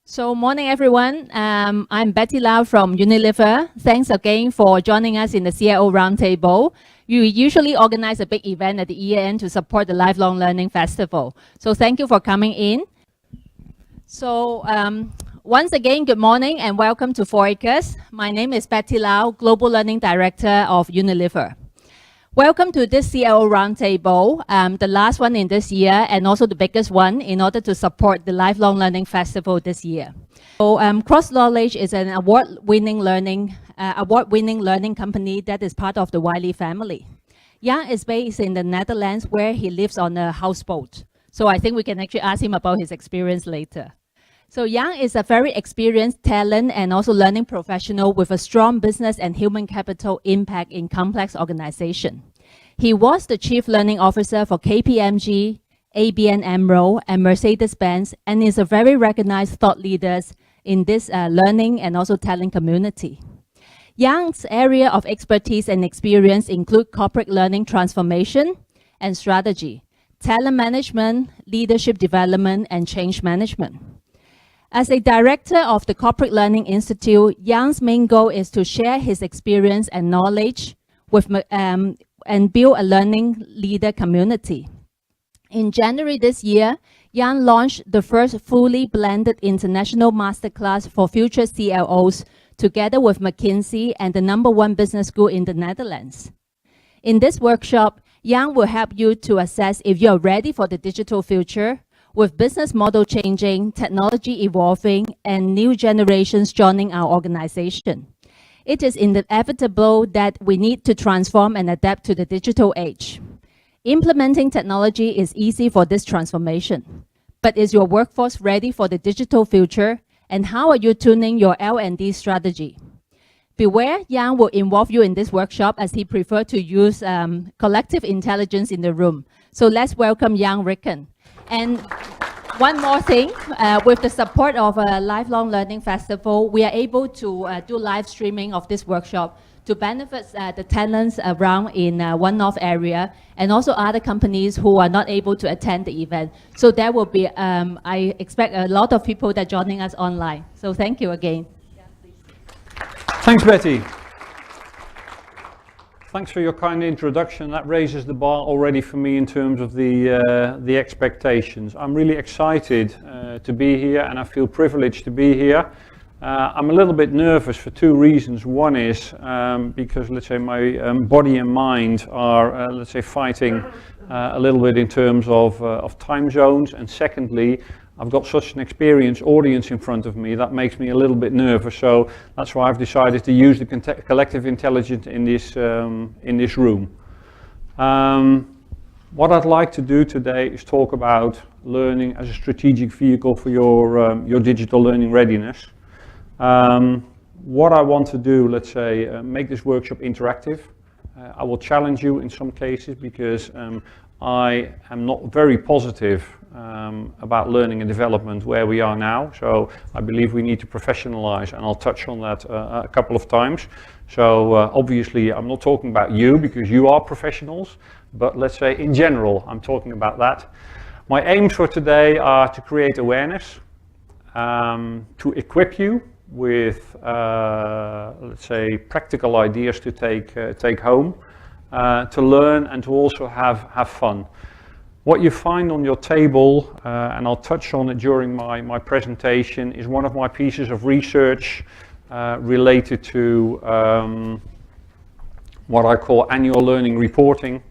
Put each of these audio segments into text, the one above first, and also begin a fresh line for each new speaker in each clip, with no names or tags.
So morning everyone, I'm Betty Lau from Unilever. Thanks again for joining us in the CIO Roundtable. We usually organize a big event at the year end to support the Lifelong Learning Festival. So thank you for coming in. So once again, good morning and welcome to Forecast. My name is Betty Lau, Global Learning Director of Unilever. Welcome to this CIO Roundtable, the last one in this year and also the biggest one in order to support the Lifelong Learning Festival this year. So Cross Knowledge is an award-winning learning company that is part of the Wiley family. Jan is based in the Netherlands where he lives on a houseboat. So I think we can actually ask him about his experience later. So Jan is a very experienced talent and also learning professional with a strong business and human capital impact in complex organization. He was the Chief Learning Officer for KPMG, ABN AMRO, and Mercedes-Benz, and is a very recognized thought leader in this learning and also talent community. Jan's area of expertise and experience include corporate learning transformation and strategy, talent management, leadership development, and change management. As a director of the Corporate Learning Institute, Jan's main goal is to share his experience and knowledge with, and build a learning leader community. In January this year, Jan launched the first fully blended international masterclass for future CLOs together with McKinsey and the #1 business school in the Netherlands. In this workshop, Jan will help you to assess if you are ready for the digital future, with business model changing, technology evolving, and new generations joining our organization. It is inevitable that we need to transform and adapt to the digital age. Implementing technology is easy for this transformation, but is your workforce ready for the digital future? And how are you tuning your L&D strategy? Beware, Jan will involve you in this workshop as he prefers to use collective intelligence in the room. So let's welcome JAN RIJKEN. And one more thing, with the support of a Lifelong Learning Festival, we are able to do live streaming of this workshop to benefit the talents around in one-off area and also other companies who are not able to attend the event. So there will be, I expect a lot of people that are joining us online. So thank you again. Yeah, please.
Thanks, Betty. Thanks for your kind introduction. That raises the bar already for me in terms of the expectations. I'm really excited to be here and I feel privileged to be here. I'm a little bit nervous for two reasons. One is because, let's say, my body and mind are, let's say, fighting a little bit in terms of time zones. And secondly, I've got such an experienced audience in front of me that makes me a little bit nervous. So that's why I've decided to use the collective intelligence in this room. What I'd like to do today is talk about learning as a strategic vehicle for your digital learning readiness. What I want to do, let's say, make this workshop interactive. I will challenge you in some cases because I am not very positive about learning and development where we are now. So I believe we need to professionalize, and I'll touch on that a couple of times. So obviously I'm not talking about you because you are professionals, but let's say in general I'm talking about that. My aims for today are to create awareness, to equip you with let's say practical ideas to take home, to learn and to also have fun. What you find on your table, and I'll touch on it during my presentation, is one of my pieces of research related to what I call annual learning reporting.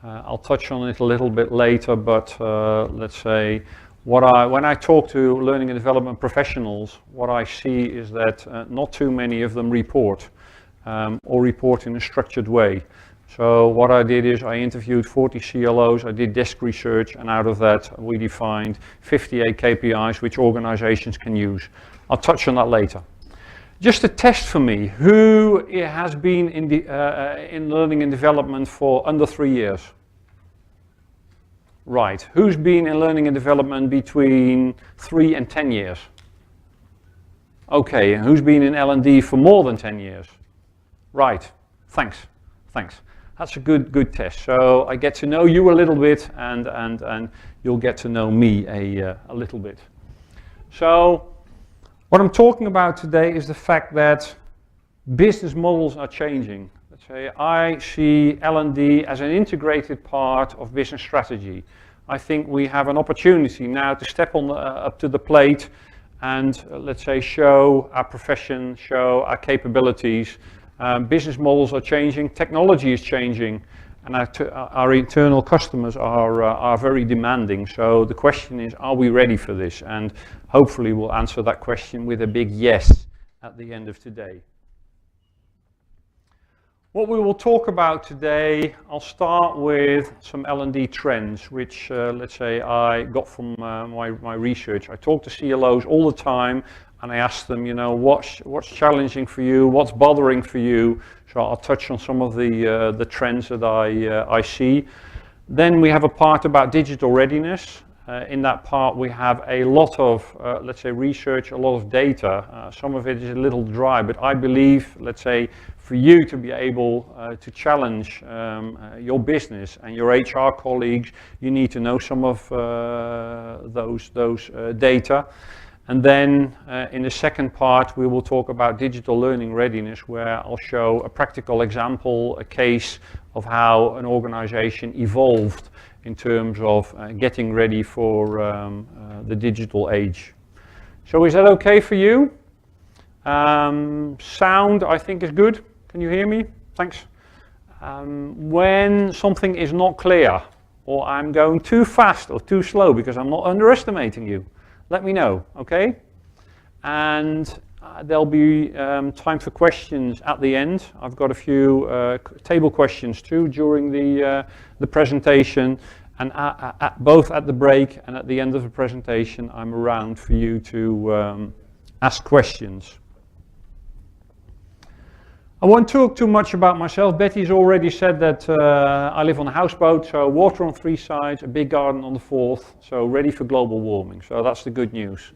I'll touch on it a little bit later, but let's say when I talk to learning and development professionals, what I see is that not too many of them report or report in a structured way. So what I did is I interviewed 40 CLOs, I did desk research, and out of that we defined 58 KPIs which organizations can use. I'll touch on that later. Just a test for me, who has been in learning and development for under 3 years? Right, who's been in learning and development between 3 and 10 years? Okay, and who's been in L&D for more than 10 years? Right, thanks. That's a good test. So I get to know you a little bit and you'll get to know me a little bit. So What I'm talking about today is the fact that business models are changing. Let's say I see L&D as an integrated part of business strategy. I think we have an opportunity now to step up to the plate and let's say show our profession, show our capabilities. Business models are changing, technology is changing, and our internal customers are very demanding. So the question is, are we ready for this? And hopefully we'll answer that question with a big yes at the end of today. What we will talk about today, I'll start with some L&D trends, which let's say I got from my research. I talk to CLOs all the time, and I ask them, you know, what's challenging for you, what's bothering for you. So I'll touch on some of the trends that I see. Then we have a part about digital readiness. In that part we have a lot of, let's say, research, a lot of data. Some of it is a little dry, but I believe, let's say, for you to be able to challenge your business and your HR colleagues, you need to know some of those data. And then in the second part we will talk about digital learning readiness, where I'll show a practical example, a case of how an organization evolved in terms of getting ready for the digital age. So is that okay for you? Sound, I think, is good. Can you hear me? Thanks. When something is not clear, or I'm going too fast or too slow, because I'm not underestimating you, let me know, okay? And there'll be time for questions at the end. I've got a few table questions too during the presentation, and both at the break and at the end of the presentation I'm around for you to ask questions. I won't talk too much about myself. Betty's already said that I live on a houseboat, so water on 3 sides, a big garden on the 4th, so ready for global warming. So that's the good news.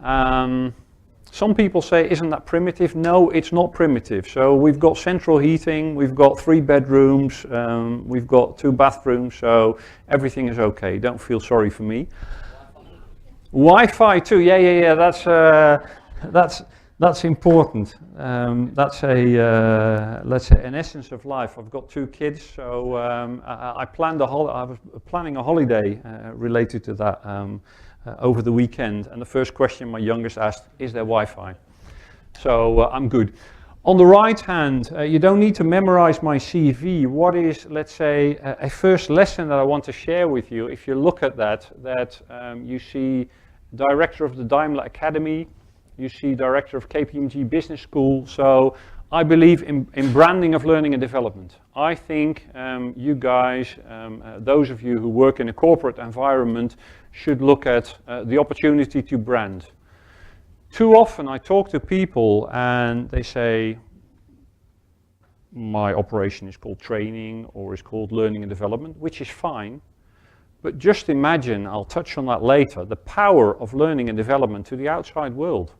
Some people say, isn't that primitive? No, it's not primitive. So we've got central heating, we've got 3 bedrooms, we've got 2 bathrooms, so everything is okay. Don't feel sorry for me. Wi-Fi too, yeah, that's important. That's let's say an essence of life. I've got 2 kids, so I was planning a holiday related to that over the weekend. And the first question my youngest asked, is there Wi-Fi? So I'm good. On the right hand, you don't need to memorize my CV. What is, let's say, a first lesson that I want to share with you? If you look at that you see director of the Daimler Academy, you see director of KPMG Business School. So I believe in branding of learning and development. I think you guys, those of you who work in a corporate environment, should look at the opportunity to brand. Too often I talk to people and they say, my operation is called training or is called learning and development, which is fine. But just imagine, I'll touch on that later, the power of learning and development to the outside world,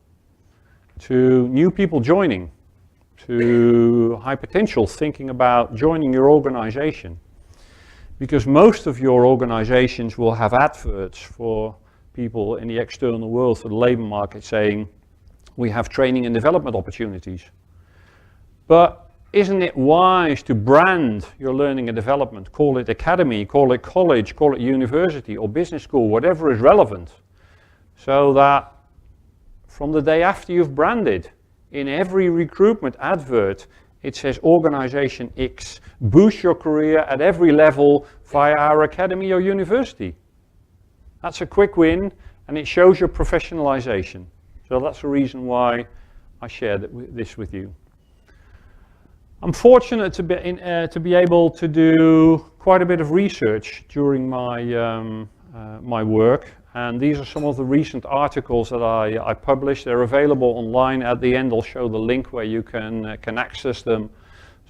to new people joining, to high potential thinking about joining your organization. Because most of your organizations will have adverts for people in the external world, for the labor market, saying, we have training and development opportunities. But isn't it wise to brand your learning and development? Call it academy, call it college, call it university or business school, whatever is relevant. So that from the day after you've branded, in every recruitment advert, it says organization X. Boost your career at every level via our academy or university. That's a quick win, and it shows your professionalization. So that's the reason why I shared this with you. I'm fortunate to be able to do quite a bit of research during my my work, and these are some of the recent articles that I published. They're available online. At the end I'll show the link where you can access them.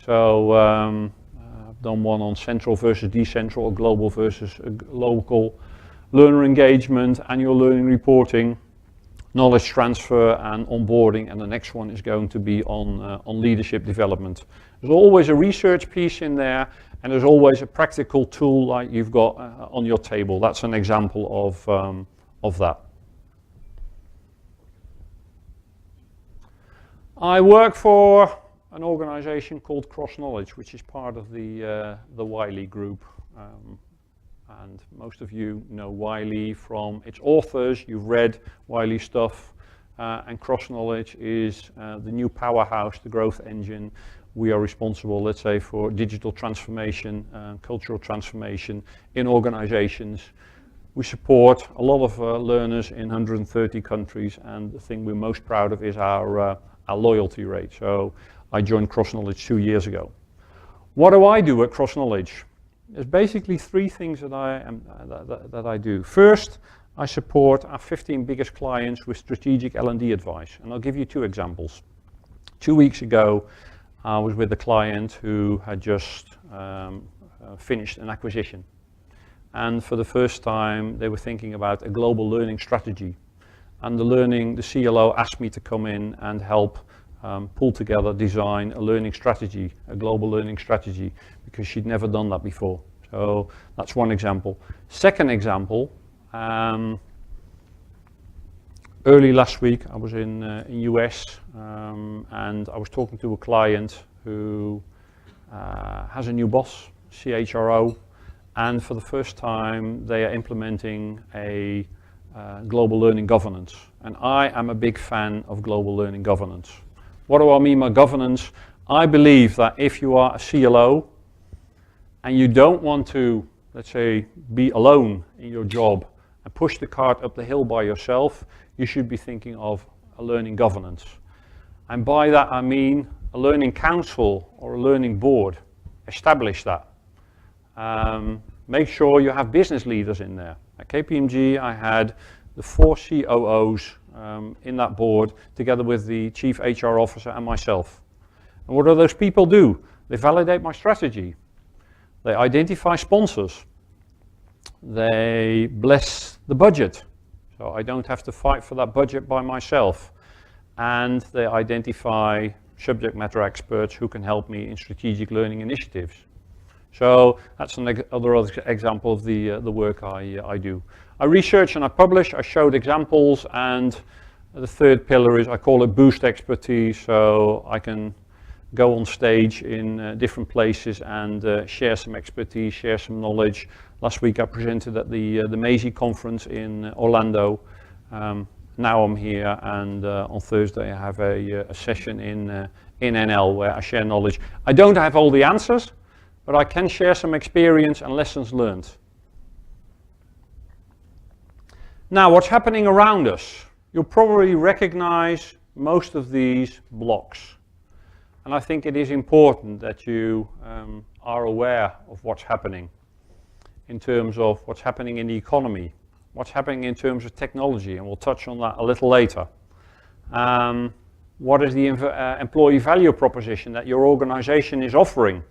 So I've done one on central versus decentral, or global versus local, learner engagement, annual learning reporting, knowledge transfer and onboarding, and the next one is going to be on leadership development. There's always a research piece in there, and there's always a practical tool like you've got on your table. That's an example of that. I work for an organization called Cross Knowledge, which is part of the Wiley group. And most of you know Wiley from its authors. You've read Wiley stuff. And Cross Knowledge is the new powerhouse, the growth engine. We are responsible, let's say, for digital transformation, cultural transformation in organizations. We support a lot of learners in 130 countries, and the thing we're most proud of is our loyalty rate. So I joined Cross Knowledge 2 years ago. What do I do at Cross Knowledge? There's basically three things that I do. First, I support our 15 biggest clients with strategic L&D advice, and I'll give you 2 examples. 2 weeks ago, I was with a client who had just finished an acquisition. And for the first time, they were thinking about a global learning strategy. And the CLO asked me to come in and help pull together, design a learning strategy, a global learning strategy, because she'd never done that before. So that's one example. Second example, early last week I was in US and I was talking to a client who has a new boss, CHRO, and for the first time they are implementing a global learning governance. And I am a big fan of global learning governance. What do I mean by governance? I believe that if you are a CLO and you don't want to, let's say, be alone in your job and push the cart up the hill by yourself, you should be thinking of a learning governance. And by that I mean a learning council or a learning board. Establish that. Make sure you have business leaders in there. At KPMG I had the 4 COOs in that board together with the chief HR officer and myself. And what do those people do? They validate my strategy. They identify sponsors. They bless the budget, so I don't have to fight for that budget by myself. And they identify subject matter experts who can help me in strategic learning initiatives. So that's another example of the work I do. I research and I publish, I showed examples, and the third pillar is I call it boost expertise, so I can go on stage in different places and share some expertise, share some knowledge. Last week I presented at the Maisie conference in Orlando. Now I'm here, and on Thursday I have a session in NL where I share knowledge. I don't have all the answers, but I can share some experience and lessons learned. Now, what's happening around us? You'll probably recognize most of these blocks. And I think it is important that you are aware of what's happening in terms of what's happening in the economy, what's happening in terms of technology, and we'll touch on that a little later. What is the employee value proposition that your organization is offering?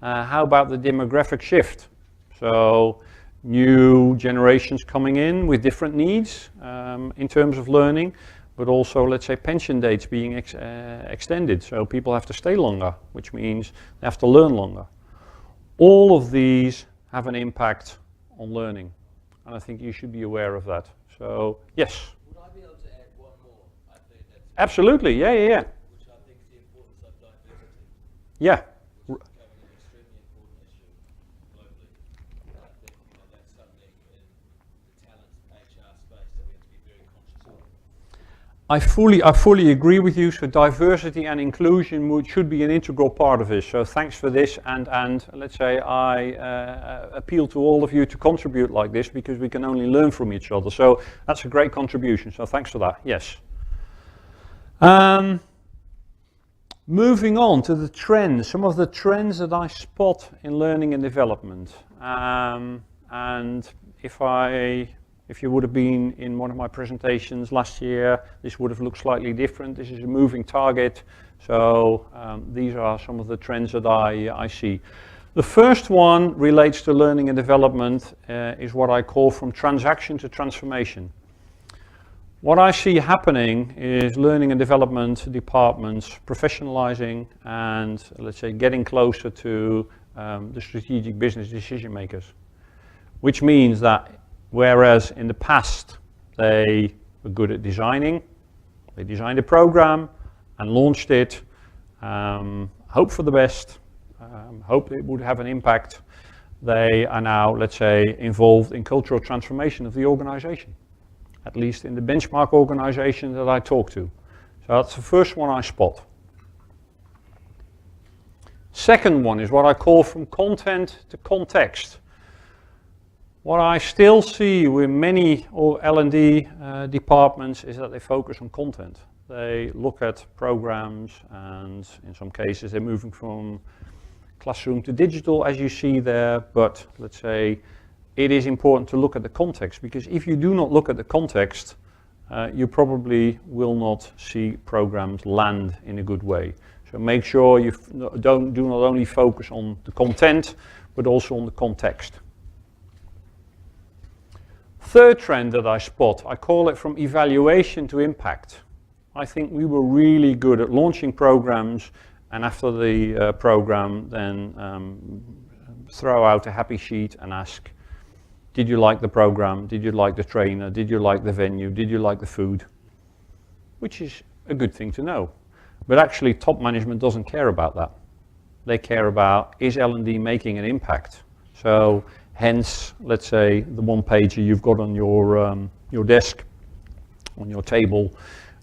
How about the demographic shift? So new generations coming in with different needs in terms of learning, but also, let's say, pension dates being extended, so people have to stay longer, which means they have to learn longer. All of these have an impact on learning, and I think you should be aware of that. So, yes?
Would I be able to add one more? I think that's
absolutely, yeah.
Which I think is the importance of diversity.
Yeah.
Which is becoming an extremely important issue globally. I think that's something in the talent HR space that we have to be very conscious of.
I fully agree with you. So diversity and inclusion should be an integral part of this. So thanks for this, and let's say I appeal to all of you to contribute like this, because we can only learn from each other. So that's a great contribution. So thanks for that. Yes. Moving on to the trends, some of the trends that I spot in learning and development. And if you would have been in one of my presentations last year, this would have looked slightly different. This is a moving target. So these are some of the trends that I see. The first one relates to learning and development, is what I call from transaction to transformation. What I see happening is learning and development departments professionalizing and, let's say, getting closer to the strategic business decision makers, which means that whereas in the past they were good at designing, they designed a program and launched it, hope for the best, hope it would have an impact. They are now, let's say, involved in cultural transformation of the organization, at least in the benchmark organization that I talk to. So that's the first one I spot. Second one is what I call from content to context. What I still see with many L&D departments is that they focus on content. They look at programs, and in some cases they're moving from classroom to digital, as you see there, but let's say it is important to look at the context, because if you do not look at the context, you probably will not see programs land in a good way. So make sure you do not only focus on the content, but also on the context. Third trend that I spot, I call it from evaluation to impact. I think we were really good at launching programs, and after the program, then throw out a happy sheet and ask, did you like the program? Did you like the trainer? Did you like the venue? Did you like the food? Which is a good thing to know. But actually, top management doesn't care about that. They care about, is L&D making an impact? So hence, let's say, the one pager you've got on your desk, on your table,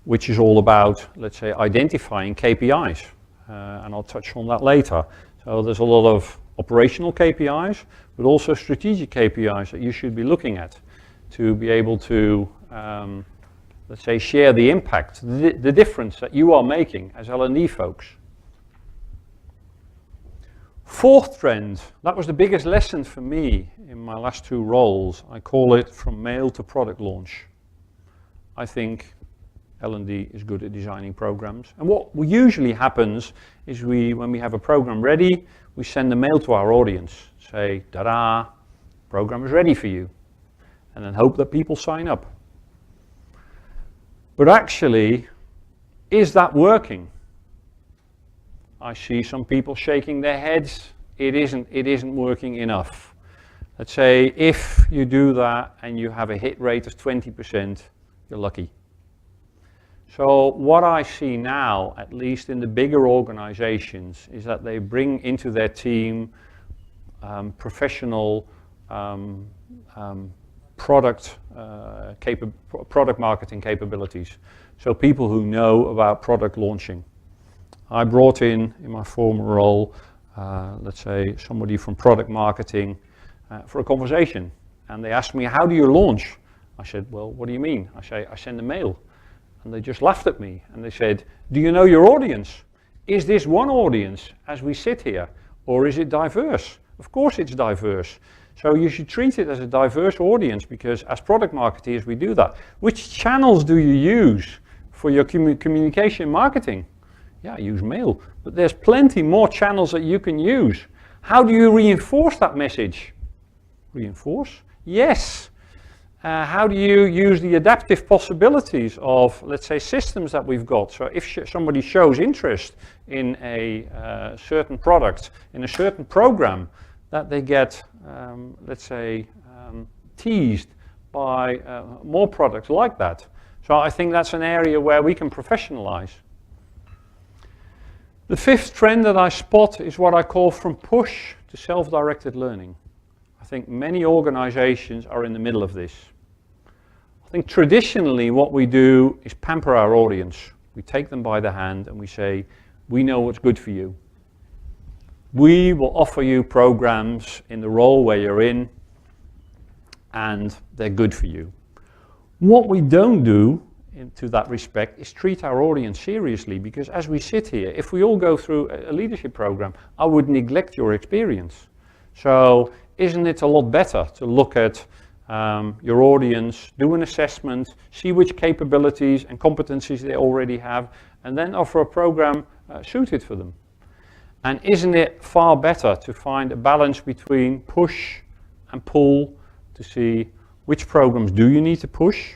which is all about, let's say, identifying KPIs. And I'll touch on that later. So there's a lot of operational KPIs, but also strategic KPIs that you should be looking at to be able to, let's say, share the impact, the difference that you are making as L&D folks. Fourth trend, that was the biggest lesson for me in my last two roles. I call it from mail to product launch. I think L&D is good at designing programs. And what usually happens is when we have a program ready, we send a mail to our audience. Say, ta-da, program is ready for you. And then hope that people sign up. But actually, is that working? I see some people shaking their heads. It isn't working enough. Let's say if you do that and you have a hit rate of 20%, you're lucky. So what I see now, at least in the bigger organizations, is that they bring into their team professional product marketing capabilities. So people who know about product launching. I brought in my former role, let's say somebody from product marketing for a conversation. And they asked me, how do you launch? I said, well, what do you mean? I send a mail. And they just laughed at me and they said, do you know your audience? Is this one audience as we sit here, or is it diverse? Of course it's diverse. So you should treat it as a diverse audience, because as product marketeers we do that. Which channels do you use for your communication marketing? Yeah, I use mail, but there's plenty more channels that you can use. How do you reinforce that message? Reinforce? Yes. How do you use the adaptive possibilities of, let's say, systems that we've got? So if somebody shows interest in a certain product, in a certain program, that they get, let's say, teased by more products like that. So I think that's an area where we can professionalize. The fifth trend that I spot is what I call from push to self-directed learning. I think many organizations are in the middle of this. I think traditionally what we do is pamper our audience. We take them by the hand and we say, we know what's good for you. We will offer you programs in the role where you're in, and they're good for you. What we don't do to that respect is treat our audience seriously, because as we sit here, if we all go through a leadership program, I would neglect your experience. So isn't it a lot better to look at your audience, do an assessment, see which capabilities and competencies they already have, and then offer a program suited for them? And isn't it far better to find a balance between push and pull to see which programs do you need to push?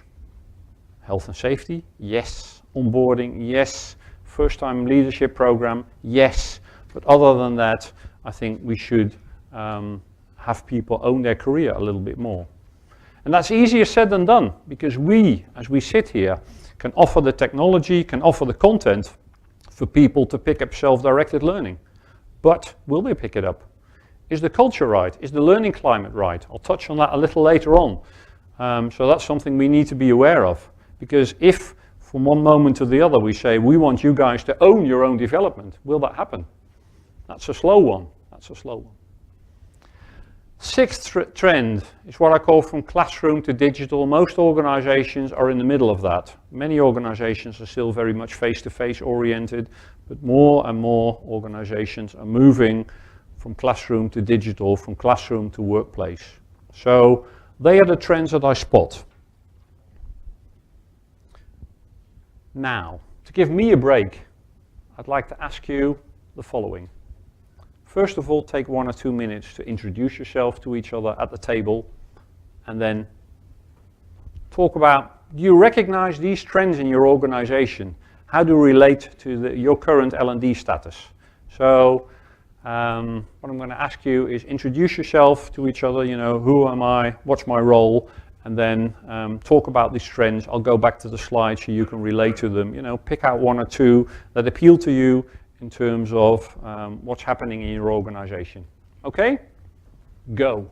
Health and safety, yes. Onboarding, yes. First time leadership program, yes. But other than that, I think we should have people own their career a little bit more. And that's easier said than done, because we, as we sit here, can offer the technology, can offer the content, for people to pick up self-directed learning. But will they pick it up? Is the culture right? Is the learning climate right? I'll touch on that a little later on. So that's something we need to be aware of. Because if from one moment to the other we say, we want you guys to own your own development, will that happen? That's a slow one. That's a slow one. Sixth trend is what I call from classroom to digital. Most organizations are in the middle of that. Many organizations are still very much face-to-face oriented, but more and more organizations are moving from classroom to digital, from classroom to workplace. So they are the trends that I spot. Now, to give me a break, I'd like to ask you the following. First of all, take 1 or 2 minutes to introduce yourself to each other at the table, and then talk about, do you recognize these trends in your organization? How do you relate to your current L&D status? So what I'm going to ask you is introduce yourself to each other, you know, who am I, what's my role, and then talk about these trends. I'll go back to the slides so you can relate to them. You know, pick out 1 or 2 that appeal to you in terms of what's happening in your organization. Okay? Go.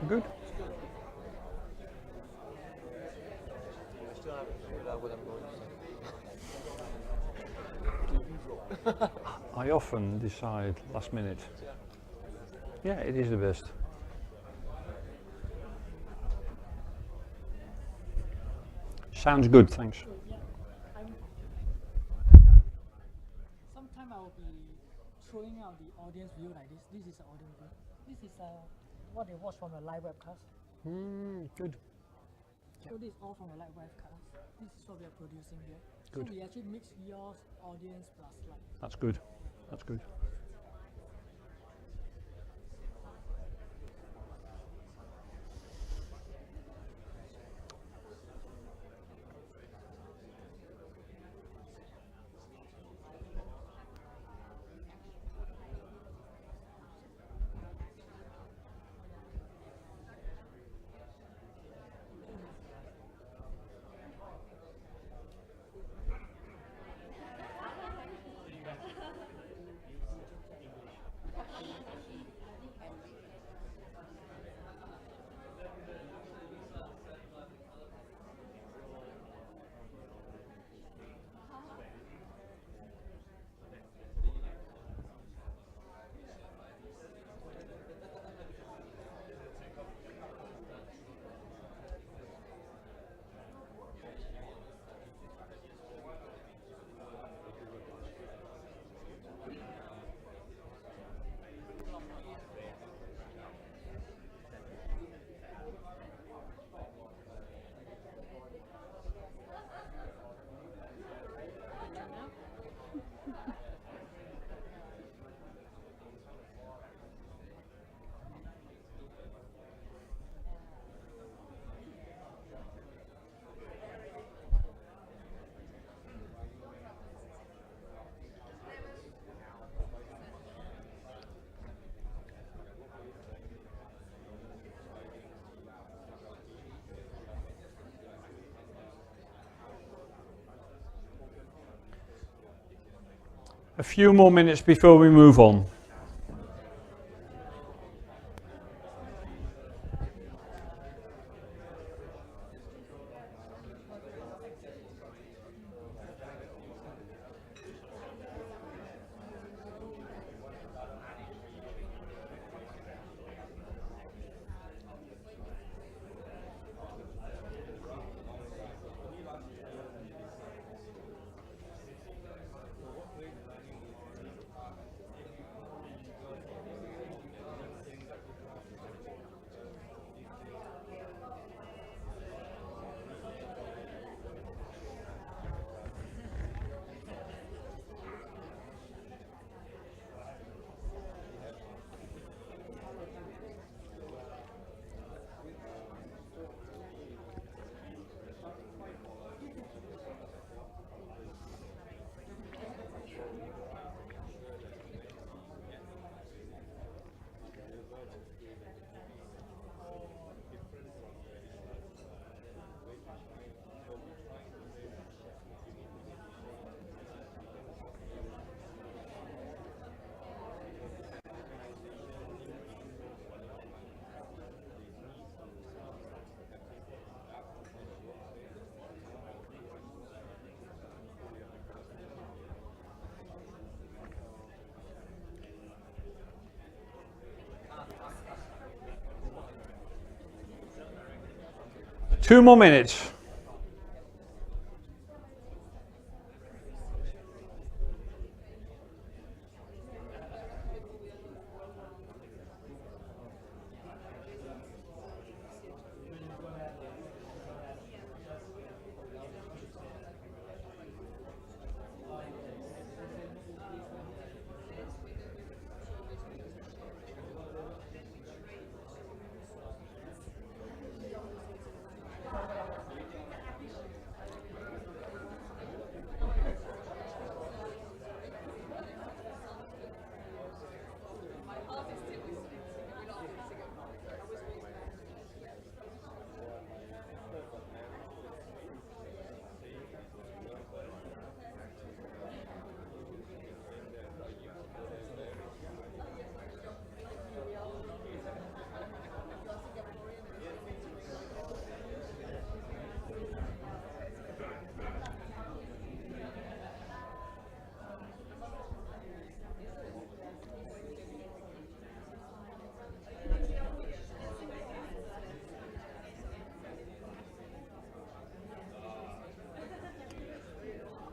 Good. I often decide last minute. Yeah, it is the best. Sounds good, thanks.
Sometimes I will be throwing out the audience view like this. This is the audience view. This is what they watch from the live webcast.
Good.
So this is all from the live webcast. This is what we are producing here.
Good.
So we actually mix your audience plus slide.
That's good. That's good. A few more minutes before we move on. Two more minutes.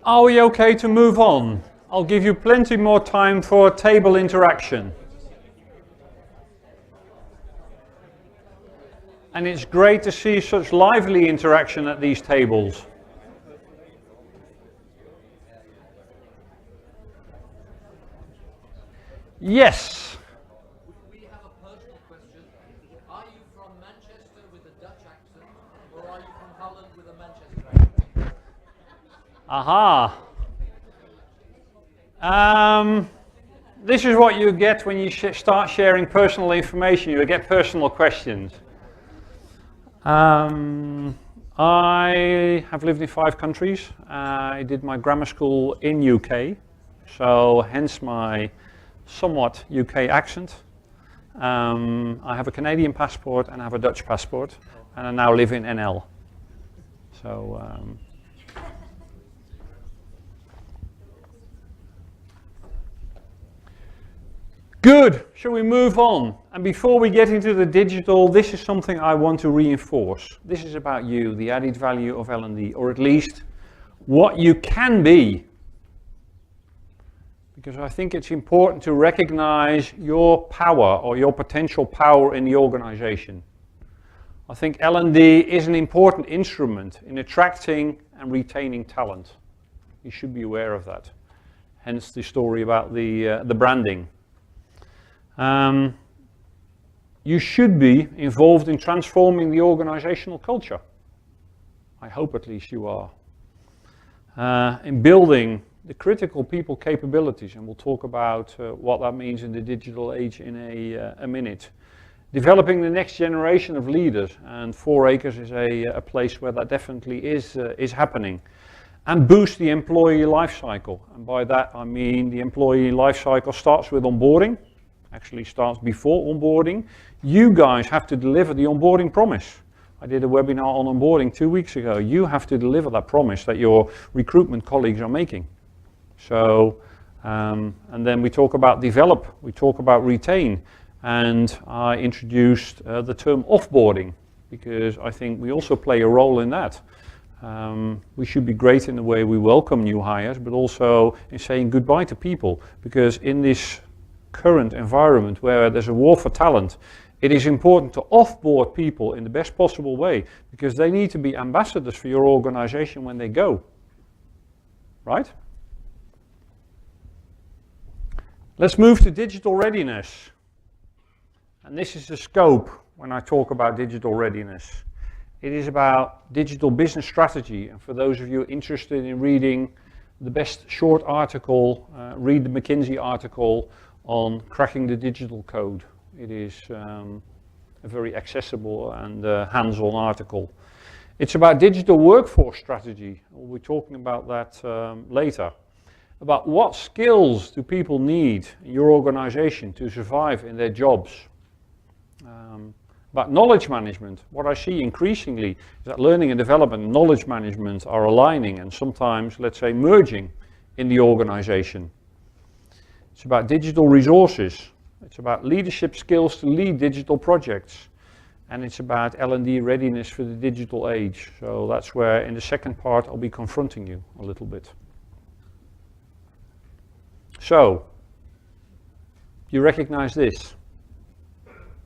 Are we okay to move on? I'll give you plenty more time for table interaction. And it's great to see such lively interaction at these tables. Yes.
We have a personal question. Are you from Manchester with a Dutch accent, or are you from Holland with a Manchester accent?
Aha. This is what you get when you start sharing personal information. You get personal questions. I have lived in 5 countries. I did my grammar school in UK, so hence my somewhat UK accent. I have a Canadian passport and I have a Dutch passport, and I now live in NL. So. Good, shall we move on? And before we get into the digital, this is something I want to reinforce. This is about you, the added value of L&D, or at least what you can be. Because I think it's important to recognize your power or your potential power in the organization. I think L&D is an important instrument in attracting and retaining talent. You should be aware of that. Hence the story about the branding. You should be involved in transforming the organizational culture. I hope at least you are. In building the critical people capabilities, and we'll talk about what that means in the digital age in a minute. Developing the next generation of leaders, and 4 Acres is a place where that definitely is happening. and boost the employee life cycle. And by that I mean the employee life cycle starts with onboarding, actually starts before onboarding. You guys have to deliver the onboarding promise. I did a webinar on onboarding 2 weeks ago. You have to deliver that promise that your recruitment colleagues are making. So, and then we talk about develop, we talk about retain, and I introduced the term offboarding, because I think we also play a role in that. We should be great in the way we welcome new hires, but also in saying goodbye to people, because in this current environment where there's a war for talent, it is important to offboard people in the best possible way, because they need to be ambassadors for your organization when they go. Right? Let's move to digital readiness. And this is the scope when I talk about digital readiness. It is about digital business strategy. And for those of you interested in reading the best short article, read the McKinsey article on cracking the digital code. It is a very accessible and hands-on article. It's about digital workforce strategy. We'll be talking about that later. About what skills do people need in your organization to survive in their jobs. About knowledge management. What I see increasingly is that learning and development and knowledge management are aligning and sometimes, let's say, merging in the organization. It's about digital resources. It's about leadership skills to lead digital projects. And it's about L&D readiness for the digital age. So that's where in the second part I'll be confronting you a little bit. So, you recognize this.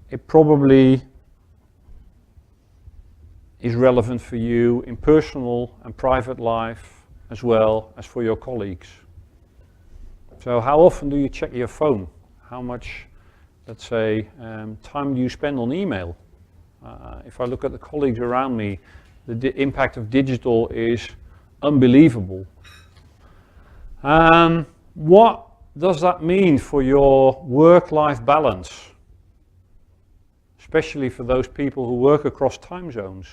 It probably is relevant for you in personal and private life as well as for your colleagues. So how often do you check your phone? How much, let's say, time do you spend on email? If I look at the colleagues around me, the impact of digital is unbelievable. What does that mean for your work-life balance? Especially for those people who work across time zones.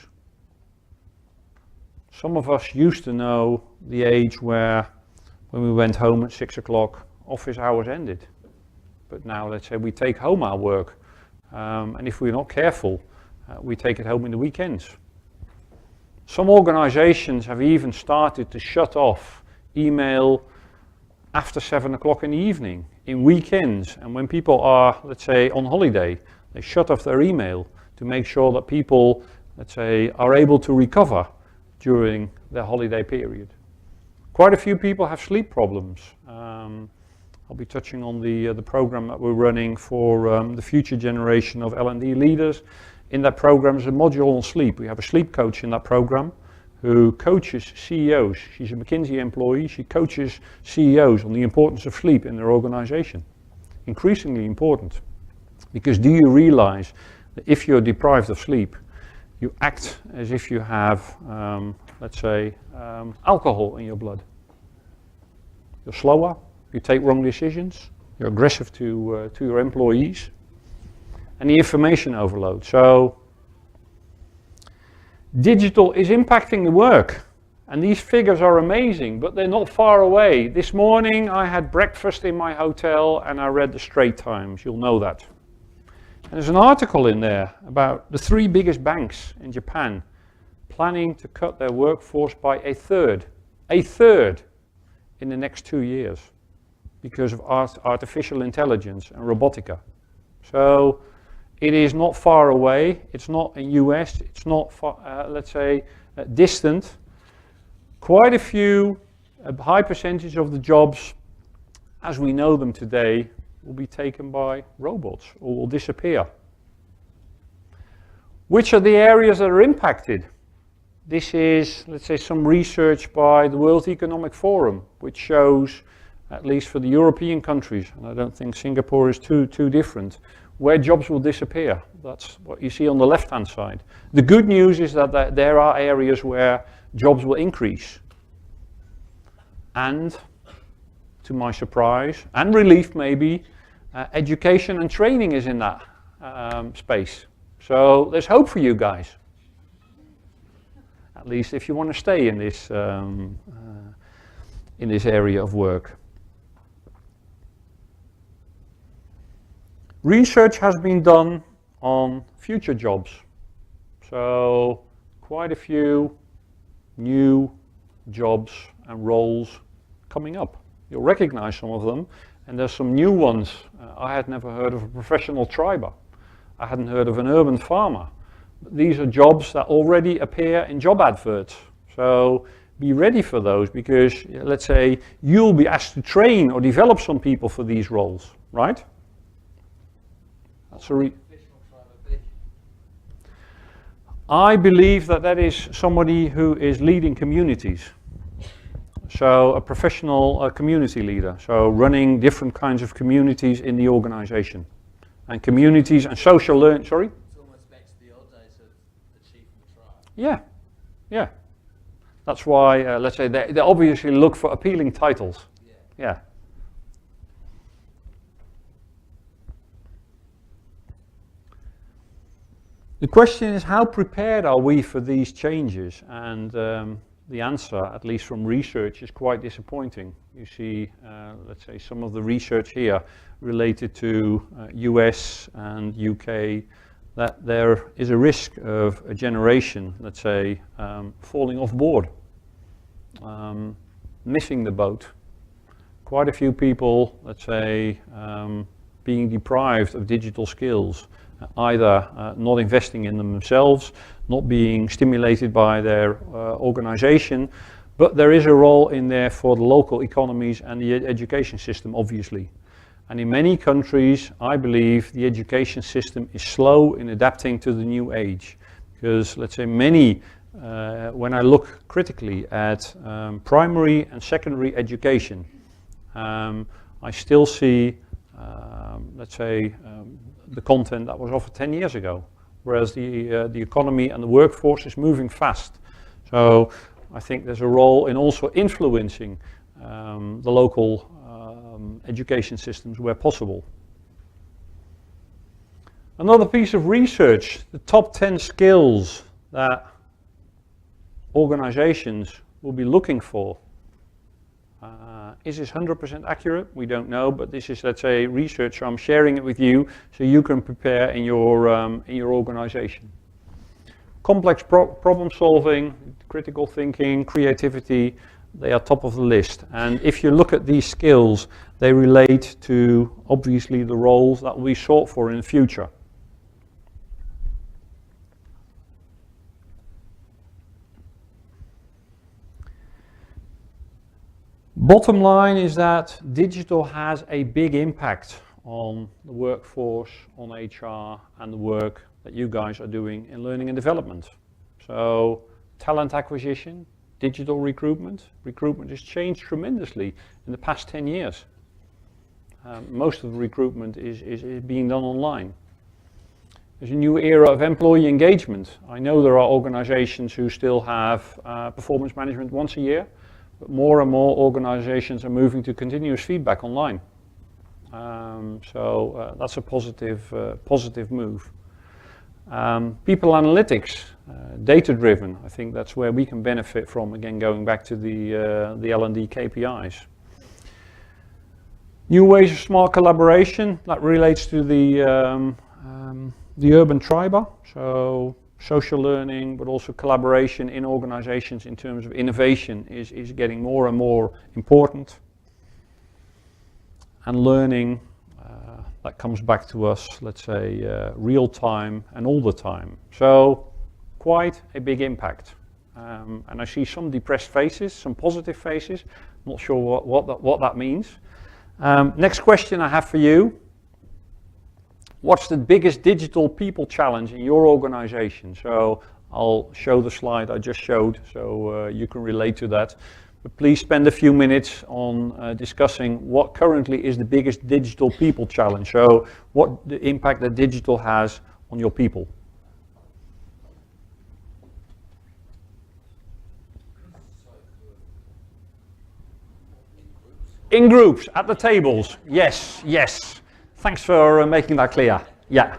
Some of us used to know the age where when we went home at 6 o'clock, office hours ended. But now let's say we take home our work, and if we're not careful, we take it home in the weekends. Some organizations have even started to shut off email after 7 o'clock in the evening, in weekends, and when people are, let's say, on holiday, they shut off their email to make sure that people, let's say, are able to recover during their holiday period. Quite a few people have sleep problems. I'll be touching on the program that we're running for the future generation of L&D leaders. In that program is a module on sleep. We have a sleep coach in that program who coaches CEOs. She's a McKinsey employee. She coaches CEOs on the importance of sleep in their organization. Increasingly important. Because do you realize that if you're deprived of sleep, you act as if you have, let's say, alcohol in your blood. You're slower, you take wrong decisions, you're aggressive to your employees, and the information overload. So, digital is impacting the work, and these figures are amazing, but they're not far away. This morning I had breakfast in my hotel and I read the Straits Times, you'll know that. And there's an article in there about the 3 biggest banks in Japan planning to cut their workforce by a third in the next 2 years because of artificial intelligence and robotica. So it is not far away, it's not in US, it's not far, let's say distant. Quite a few, a high percentage of the jobs as we know them today will be taken by robots or will disappear. Which are the areas that are impacted? This is, let's say, some research by the World Economic Forum, which shows, at least for the European countries, and I don't think Singapore is too different, where jobs will disappear. That's what you see on the left-hand side. The good news is that there are areas where jobs will increase. And, to my surprise, and relief maybe, education and training is in that space. So there's hope for you guys. At least if you want to stay in this in this area of work. Research has been done on future jobs. So quite a few new jobs and roles coming up. You'll recognize some of them, and there's some new ones. I had never heard of a professional triber. I hadn't heard of an urban farmer. But these are jobs that already appear in job adverts. So be ready for those, because let's say you'll be asked to train or develop some people for these roles, right? That's a I believe that that is somebody who is leading communities. So a professional community leader, so running different kinds of communities in the organization. And communities and social learning, sorry?
It's almost back to the old days of the chief and the tribe.
Yeah, yeah. That's why, let's say, they obviously look for appealing titles. Yeah. The question is, how prepared are we for these changes? And the answer, at least from research, is quite disappointing. You see, let's say, some of the research here related to US and UK, that there is a risk of a generation, let's say, falling off board, missing the boat. Quite a few people, let's say, being deprived of digital skills, either not investing in them themselves, not being stimulated by their organization, but there is a role in there for the local economies and the education system, obviously. And in many countries, I believe the education system is slow in adapting to the new age. Because, let's say, when I look critically at primary and secondary education, I still see, let's say, the content that was offered 10 years ago, whereas the economy and the workforce is moving fast. So I think there's a role in also influencing the local education systems where possible. Another piece of research, the top 10 skills that organizations will be looking for. Is this 100% accurate? We don't know, but this is, let's say, research, so I'm sharing it with you so you can prepare in your organization. Complex problem solving, critical thinking, creativity, they are top of the list. And if you look at these skills, they relate to, obviously, the roles that we sought for in the future. Bottom line is that digital has a big impact on the workforce, on HR, and the work that you guys are doing in learning and development. So, talent acquisition, digital recruitment has changed tremendously in the past 10 years. Most of the recruitment is being done online. There's a new era of employee engagement. I know there are organizations who still have performance management once a year, but more and more organizations are moving to continuous feedback online. So that's a positive move. People analytics, data-driven, I think that's where we can benefit from, again, going back to the L&D KPIs. New ways of smart collaboration, that relates to the urban triber, so social learning, but also collaboration in organizations in terms of innovation is getting more and more important. And learning, that comes back to us, let's say, real time and all the time. So quite a big impact. And I see some depressed faces, some positive faces, not sure what that means. Next question I have for you. What's the biggest digital people challenge in your organization? So I'll show the slide I just showed, so you can relate to that. But please spend a few minutes on discussing what currently is the biggest digital people challenge. So what the impact that digital has on your people. In groups, at the tables. Yes, yes. Thanks for making that clear. Yeah.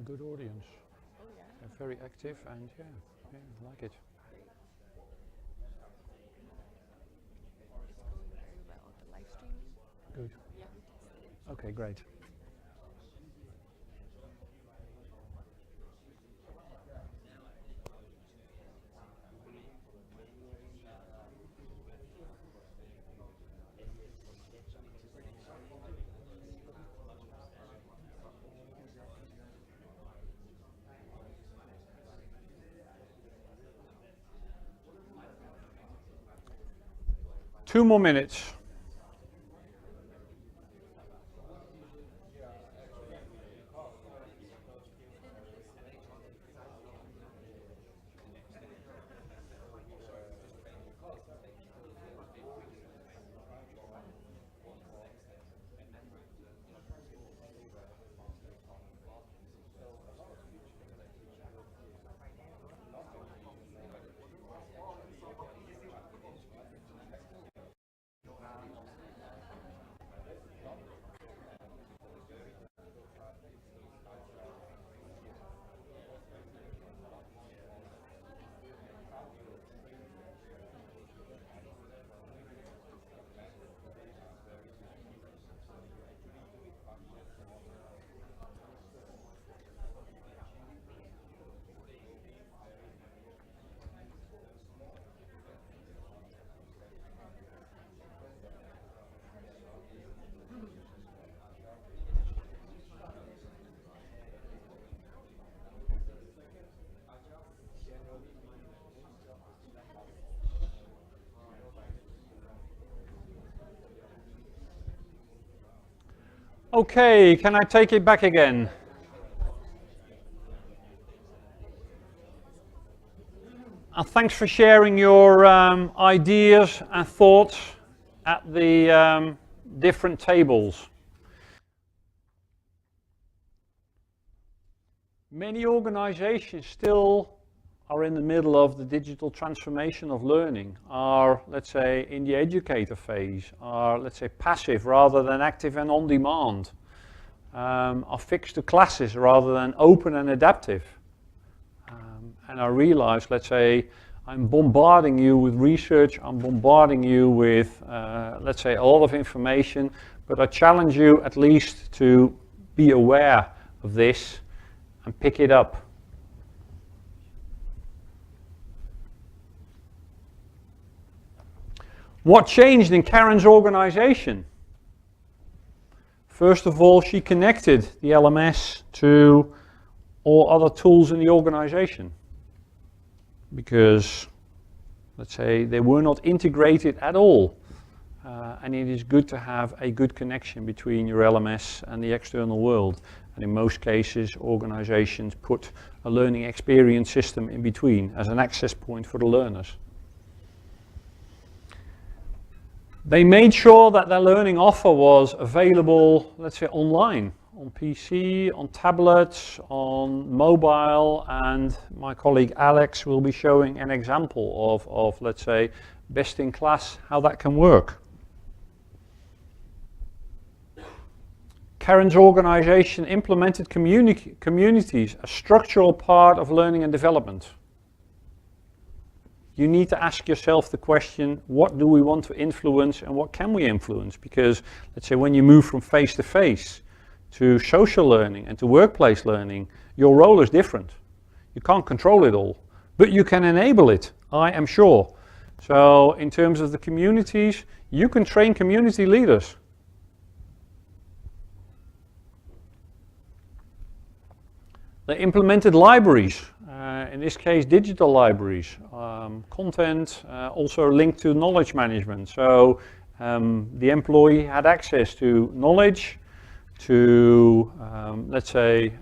a good audience. They're very active and yeah, I like it.
Very well. The live streaming.
Good.
Yeah.
Okay, great. Two more minutes. Okay, can I take it back again? Thanks for sharing your ideas and thoughts at the different tables. Many organizations still are in the middle of the digital transformation of learning, are, let's say, in the educator phase, are, let's say, passive rather than active and on demand, are fixed to classes rather than open and adaptive. And I realize, let's say, I'm bombarding you with research, I'm bombarding you with, let's say, a lot of information, but I challenge you at least to be aware of this and pick it up. What changed in Karen's organization? First of all, she connected the LMS to all other tools in the organization, because, let's say, they were not integrated at all. And it is good to have a good connection between your LMS and the external world. And in most cases, organizations put a learning experience system in between as an access point for the learners. They made sure that their learning offer was available, let's say, online, on PC, on tablets, on mobile, and my colleague Alex will be showing an example of let's say, best in class, how that can work. Karen's organization implemented communities, a structural part of learning and development. You need to ask yourself the question, what do we want to influence and what can we influence? Because, let's say, when you move from face-to-face to social learning and to workplace learning, your role is different. You can't control it all, but you can enable it, I am sure. So, in terms of the communities, you can train community leaders. They implemented libraries, in this case digital libraries, content also linked to knowledge management. So the employee had access to knowledge, to let's say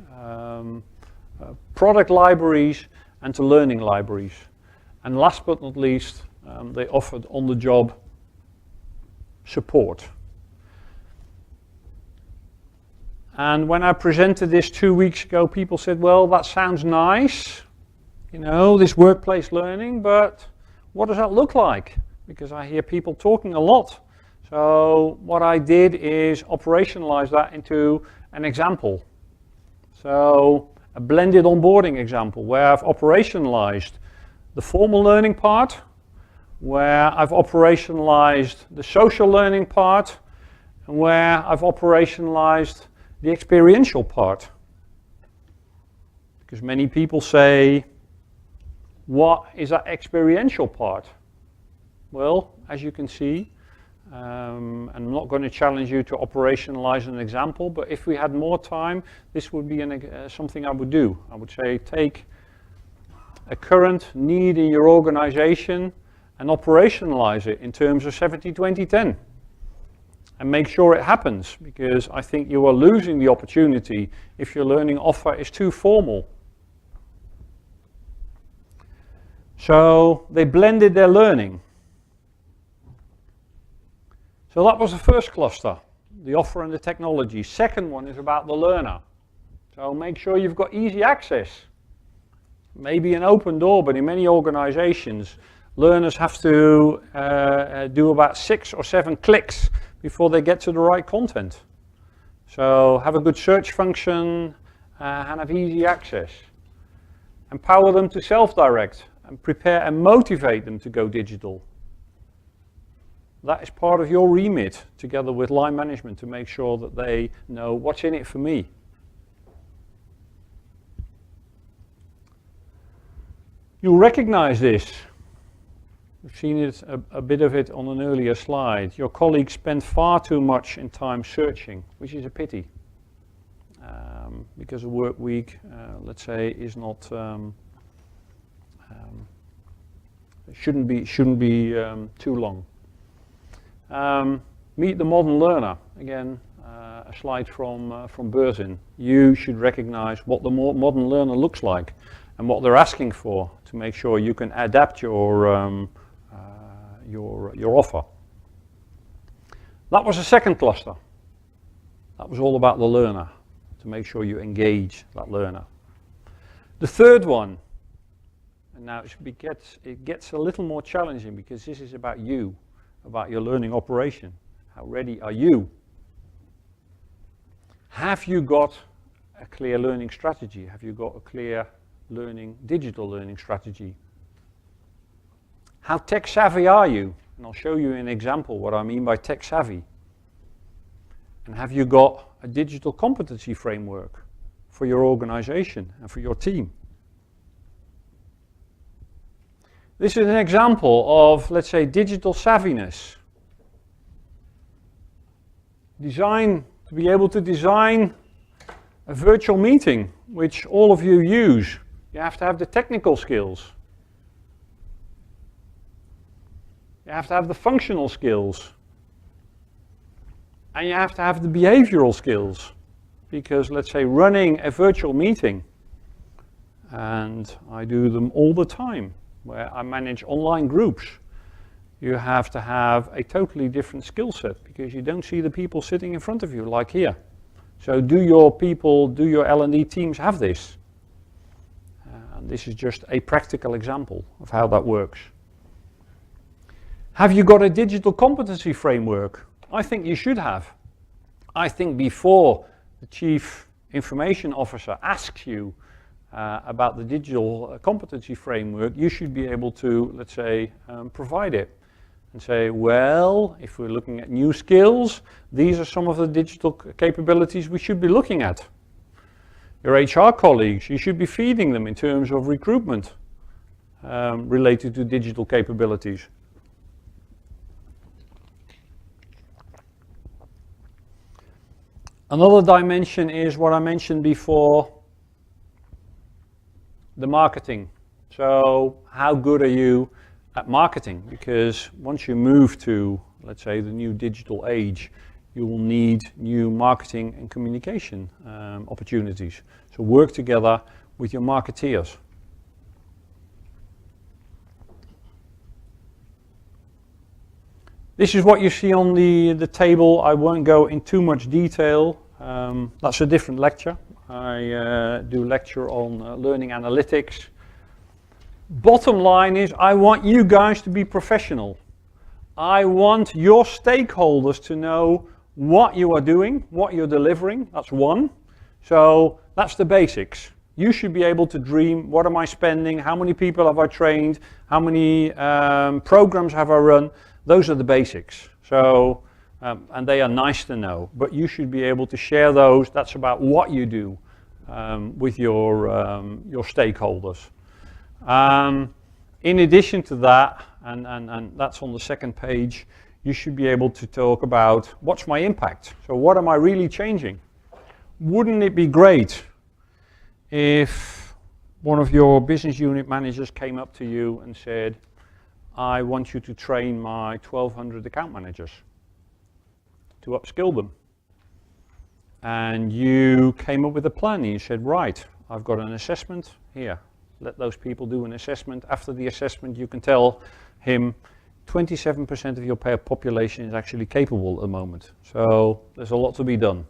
product libraries and to learning libraries. And last but not least, they offered on-the-job support. And when I presented this 2 weeks ago, people said, well, that sounds nice, you know, this workplace learning, but what does that look like? Because I hear people talking a lot. So what I did is operationalize that into an example. So a blended onboarding example where I've operationalized the formal learning part, where I've operationalized the social learning part, and where I've operationalized the experiential part. Because many people say, what is that experiential part? Well, as you can see, and I'm not going to challenge you to operationalize an example, but if we had more time, this would be something I would do. I would say take a current need in your organization and operationalize it in terms of 70-20-10. And make sure it happens, because I think you are losing the opportunity if your learning offer is too formal. So they blended their learning. So that was the first cluster, the offer and the technology. Second one is about the learner. So make sure you've got easy access. Maybe an open door, but in many organizations, learners have to do about 6 or 7 clicks before they get to the right content. So have a good search function and have easy access. Empower them to self-direct and prepare and motivate them to go digital. That is part of your remit, together with line management, to make sure that they know what's in it for me. You'll recognize this. We've seen it, a bit of it on an earlier slide. Your colleagues spend far too much in time searching, which is a pity. Because a work week, let's say, is not, shouldn't be too long. Meet the modern learner. Again, a slide from Berzin. You should recognize what the modern learner looks like and what they're asking for to make sure you can adapt your offer. That was the second cluster. That was all about the learner, to make sure you engage that learner. The third one, and now it gets a little more challenging, because this is about you, about your learning operation. How ready are you? Have you got a clear learning strategy? Have you got a clear digital learning strategy? How tech savvy are you? And I'll show you an example what I mean by tech savvy. And have you got a digital competency framework for your organization and for your team? This is an example of, let's say, digital savviness. To be able to design a virtual meeting, which all of you use. You have to have the technical skills. You have to have the functional skills. And you have to have the behavioral skills. Because, let's say, running a virtual meeting, and I do them all the time, where I manage online groups, you have to have a totally different skill set, because you don't see the people sitting in front of you like here. So do your L&D teams have this? And this is just a practical example of how that works. Have you got a digital competency framework? I think you should have. I think before the Chief Information Officer asks you about the digital competency framework, you should be able to, let's say, provide it. And say, well, if we're looking at new skills, these are some of the digital capabilities we should be looking at. Your HR colleagues, you should be feeding them in terms of recruitment related to digital capabilities. Another dimension is what I mentioned before, the marketing. So how good are you at marketing? Because once you move to, let's say, the new digital age, you will need new marketing and communication opportunities. So work together with your marketeers. This is what you see on the table. I won't go in too much detail. That's a different lecture. I do lecture on learning analytics. Bottom line is, I want you guys to be professional. I want your stakeholders to know what you are doing, what you're delivering. That's one. So that's the basics. You should be able to dream, what am I spending? How many people have I trained? How many programs have I run? Those are the basics. So, and they are nice to know, but you should be able to share those. That's about what you do with your stakeholders. In addition to that, and that's on the second page, you should be able to talk about what's my impact? So what am I really changing? Wouldn't it be great if one of your business unit managers came up to you and said, I want you to train my 1,200 account managers to upskill them. And you came up with a plan and you said, right, I've got an assessment here. Let those people do an assessment. After the assessment, you can tell him 27% of your population is actually capable at the moment. So there's a lot to be done.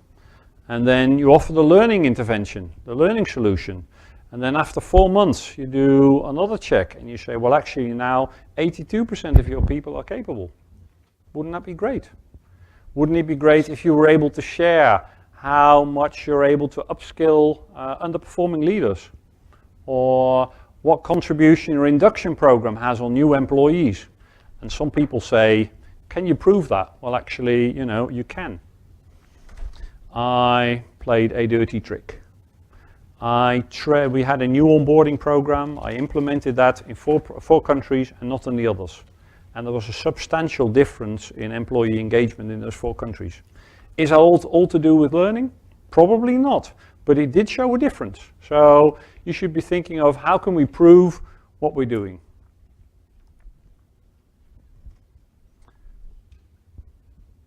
And then you offer the learning intervention, the learning solution. And then after 4 months, you do another check and you say, well, actually now 82% of your people are capable. Wouldn't that be great? Wouldn't it be great if you were able to share how much you're able to upskill underperforming leaders? Or what contribution your induction program has on new employees? And some people say, can you prove that? Well, actually, you know, you can. I played a dirty trick. We had a new onboarding program. I implemented that in four countries and not in the others. And there was a substantial difference in employee engagement in those 4 countries. Is that all to do with learning? Probably not, but it did show a difference. So you should be thinking of how can we prove what we're doing.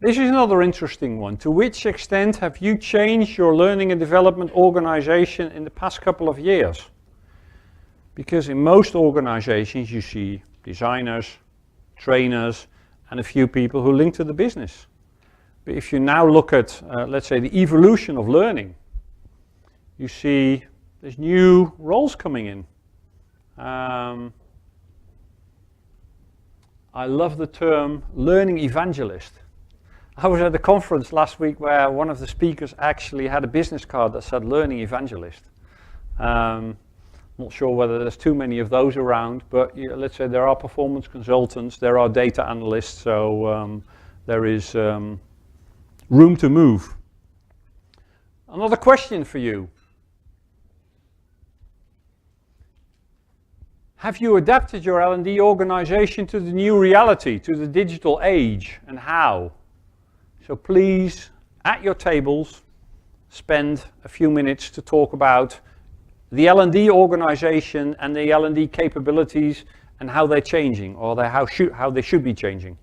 This is another interesting one. To which extent have you changed your learning and development organization in the past couple of years? Because in most organizations you see designers, trainers, and a few people who link to the business. But if you now look at, let's say, the evolution of learning, you see there's new roles coming in. I love the term learning evangelist. I was at a conference last week where one of the speakers actually had a business card that said learning evangelist. Not sure whether there's too many of those around, but let's say there are performance consultants, there are data analysts, so there is room to move. Another question for you. Have you adapted your L&D organization to the new reality, to the digital age, and how? So please, at your tables, spend a few minutes to talk about the L&D organization and the L&D capabilities and how they're changing, or how they should be changing.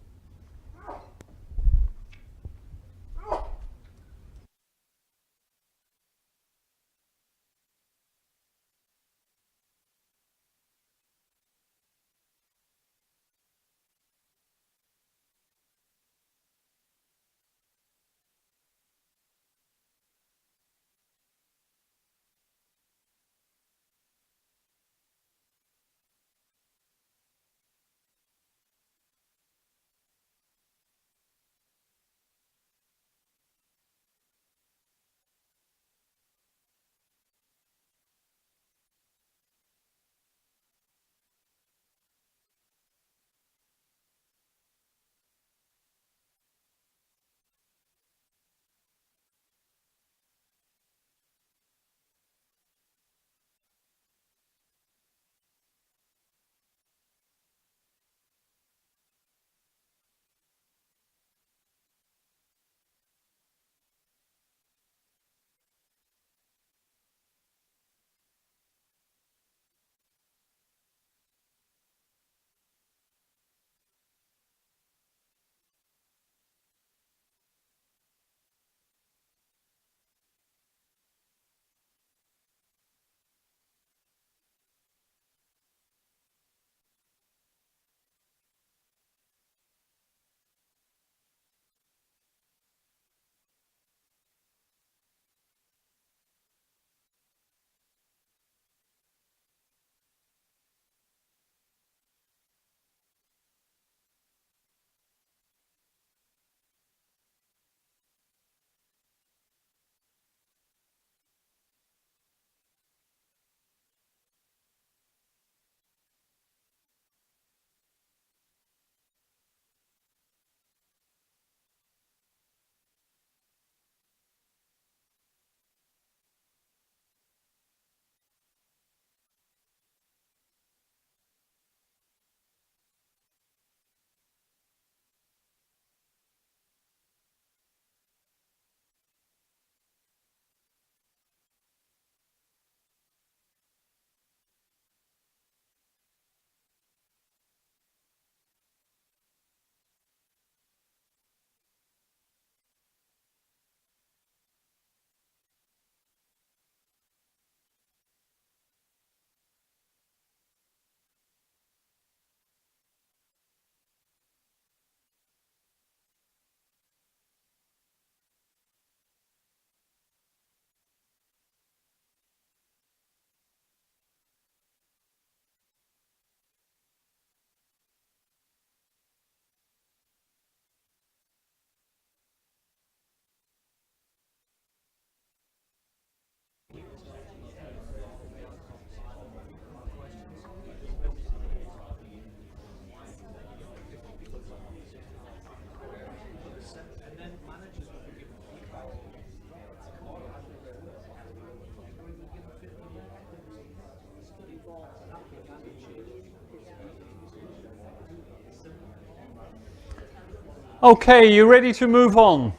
Okay, you ready to move on?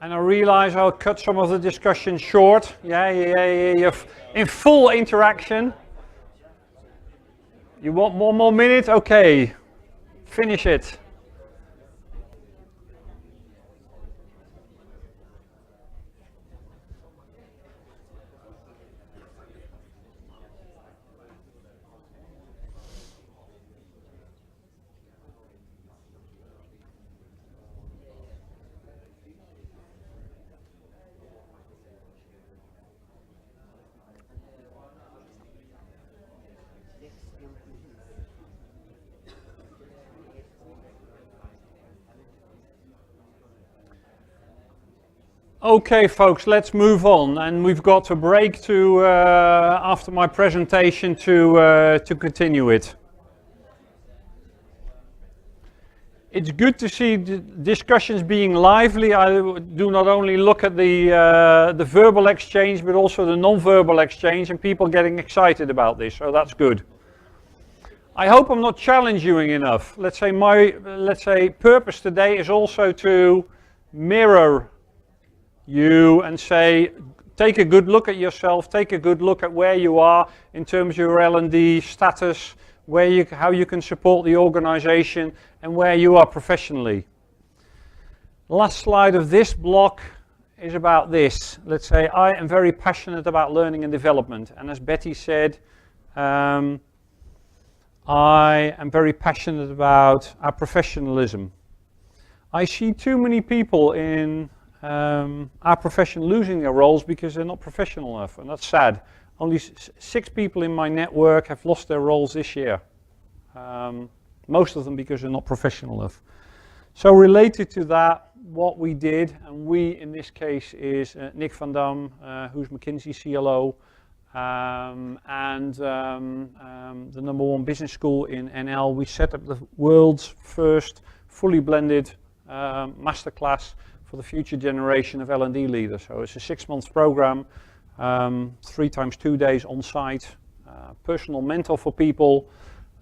And I realize I'll cut some of the discussion short. Yeah, you're in full interaction. You want one more minute? Okay, finish it. Okay, folks, let's move on. And we've got a break to after my presentation to continue it. It's good to see the discussions being lively. I do not only look at the verbal exchange, but also the non-verbal exchange, and people getting excited about this. So that's good. I hope I'm not challenging you enough. Let's say purpose today is also to mirror you and say, take a good look at yourself, take a good look at where you are in terms of your L&D status, how you can support the organization and where you are professionally. Last slide of this block is about this. Let's say I am very passionate about learning and development, and as Betty said, I am very passionate about our professionalism. I see too many people in our profession losing their roles because they're not professional enough, and that's sad. Only 6 people in my network have lost their roles this year. Most of them because they're not professional enough. So related to that, what we did, and we in this case is Nick van Dam, who's McKinsey CLO, and the #1 business school in NL. We set up the world's first fully blended masterclass for the future generation of L&D leaders. So it's a 6-month program, 3 times 2 days on site, personal mentor for people.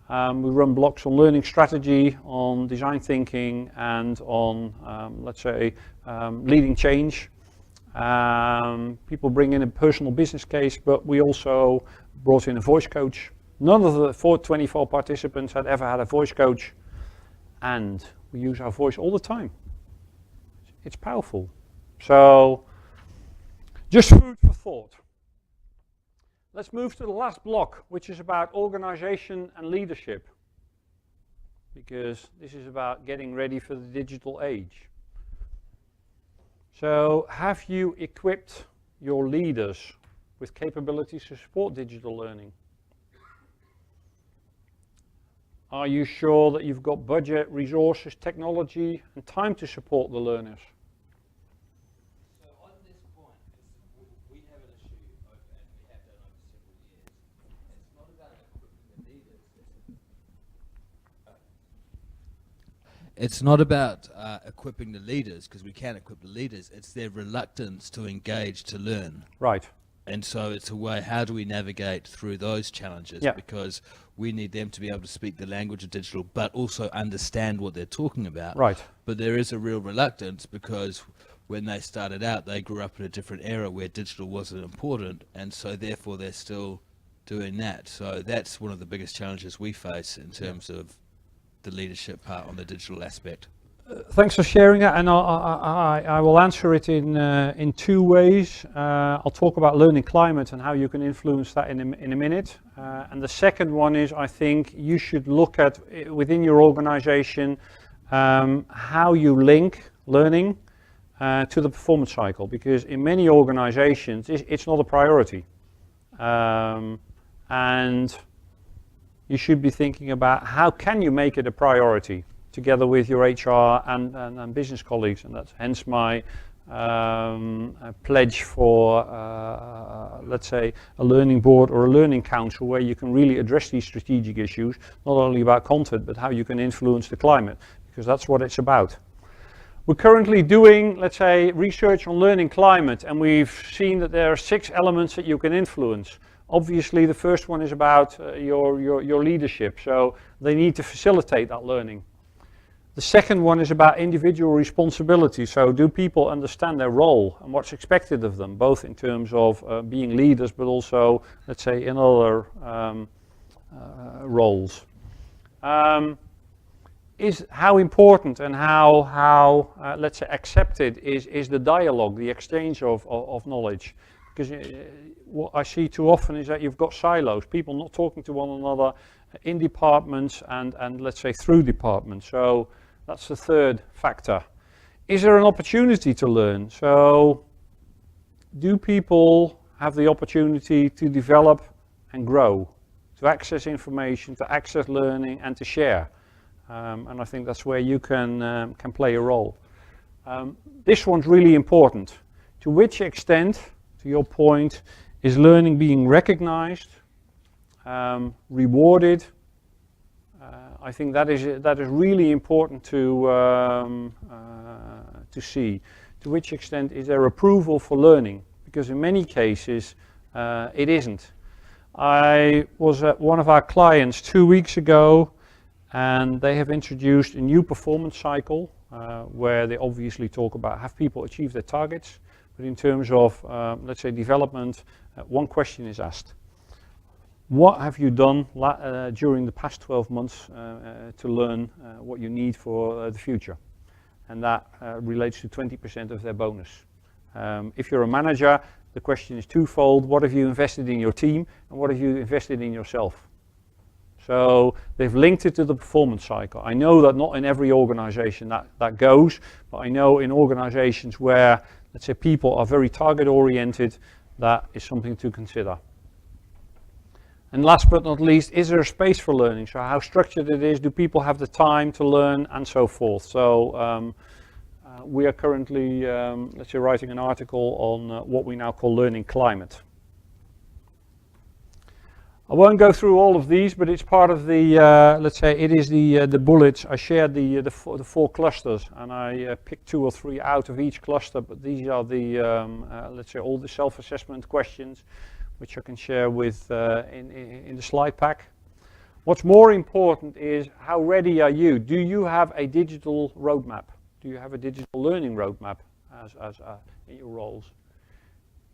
We run blocks on learning strategy, on design thinking, and on, leading change. People bring in a personal business case, but we also brought in a voice coach. None of the 24 participants had ever had a voice coach, and we use our voice all the time. It's powerful. So, just food for thought. Let's move to the last block, which is about organization and leadership, because this is about getting ready for the digital age. So, have you equipped your leaders with capabilities to support digital learning? Are you sure that you've got budget, resources, technology, and time to support the learners?
So on this point, we have an issue, and we have done over several years. It's not about equipping the leaders. It's not about equipping the leaders, because we can equip the leaders. It's their reluctance to engage to learn.
Right.
And so it's a way, how do we navigate through those challenges?
Yeah.
Because we need them to be able to speak the language of digital, but also understand what they're talking about.
Right.
But there is a real reluctance, because when they started out, they grew up in a different era where digital wasn't important, and so therefore they're still doing that. So that's one of the biggest challenges we face in terms of the leadership part on the digital aspect.
Thanks for sharing that, and I will answer it in 2 ways. I'll talk about learning climate and how you can influence that in a minute. And the second one is, I think you should look at within your organization how you link learning to the performance cycle, because in many organizations it's not a priority. And you should be thinking about how can you make it a priority together with your HR and business colleagues, and that's hence my pledge for, let's say, a learning board or a learning council where you can really address these strategic issues, not only about content, but how you can influence the climate, because that's what it's about. We're currently doing, let's say, research on learning climate, and we've seen that there are 6 elements that you can influence. Obviously, the first one is about your leadership, so they need to facilitate that learning. The second one is about individual responsibility. So do people understand their role and what's expected of them, both in terms of being leaders, but also, let's say, in other roles. Is how important and how let's say, accepted is the dialogue, the exchange of knowledge. Because what I see too often is that you've got silos, people not talking to one another in departments and let's say through departments. So that's the third factor. Is there an opportunity to learn? So do people have the opportunity to develop and grow, to access information, to access learning and to share? And I think that's where you can play a role. This one's really important. To which extent, to your point, is learning being recognized, rewarded? I think that is really important to see. To which extent is there approval for learning? Because in many cases it isn't. I was at one of our clients 2 weeks ago, and they have introduced a new performance cycle where they obviously talk about have people achieve their targets, but in terms of let's say development, one question is asked. What have you done during the past 12 months to learn what you need for the future? And that relates to 20% of their bonus. If you're a manager, the question is twofold. What have you invested in your team and what have you invested in yourself? So they've linked it to the performance cycle. I know that not in every organization that goes, but I know in organizations where, let's say, people are very target oriented, that is something to consider. And last but not least, is there a space for learning? So how structured it is, do people have the time to learn, and so forth. So we are currently, let's say, writing an article on what we now call learning climate. I won't go through all of these, but it's part of the, let's say, it is the bullets. I shared the four clusters, and I picked 2 or 3 out of each cluster, but these are the, let's say, all the self-assessment questions, which I can share with in the slide pack. What's more important is how ready are you? Do you have a digital roadmap? Do you have a digital learning roadmap as in your roles?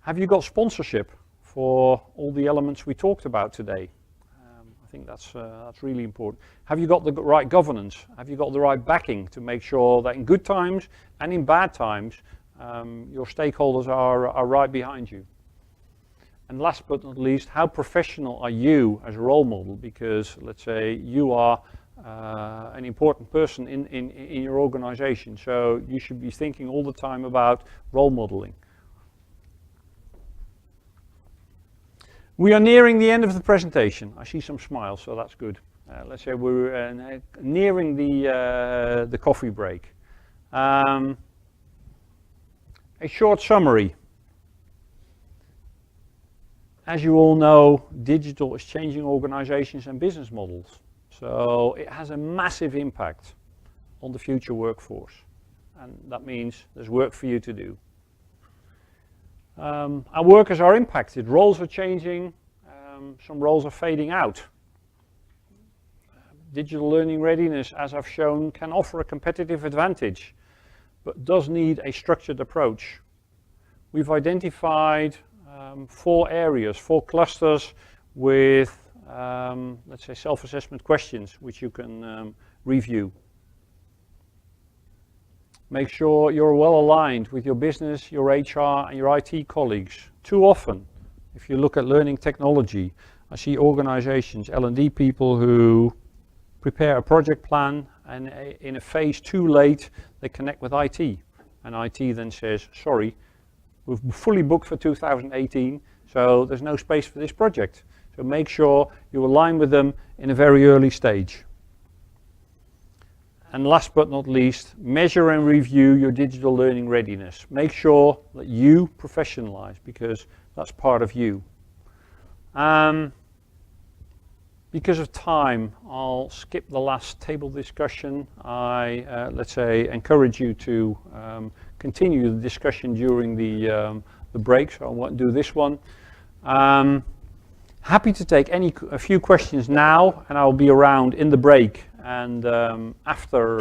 Have you got sponsorship for all the elements we talked about today? I think that's really important. Have you got the right governance? Have you got the right backing to make sure that in good times and in bad times your stakeholders are right behind you? And last but not least, how professional are you as a role model? Because let's say you are an important person in your organization, so you should be thinking all the time about role modeling. We are nearing the end of the presentation. I see some smiles, so that's good. Let's say we're nearing the coffee break. A short summary. As you all know, digital is changing organizations and business models. So it has a massive impact on the future workforce. And that means there's work for you to do. Our workers are impacted. Roles are changing. Some roles are fading out. Digital learning readiness, as I've shown, can offer a competitive advantage, but does need a structured approach. We've identified 4 areas, 4 clusters with, let's say, self-assessment questions, which you can review. Make sure you're well aligned with your business, your HR, and your IT colleagues. Too often, if you look at learning technology, I see organizations, L&D people who prepare a project plan, and in a phase too late, they connect with IT. And IT then says, sorry, we've fully booked for 2018, so there's no space for this project. So make sure you align with them in a very early stage. And last but not least, measure and review your digital learning readiness. Make sure that you professionalize, because that's part of you. Because of time, I'll skip the last table discussion. I, let's say, encourage you to continue the discussion during the break, so I won't do this one. Happy to take a few questions now, and I'll be around in the break and after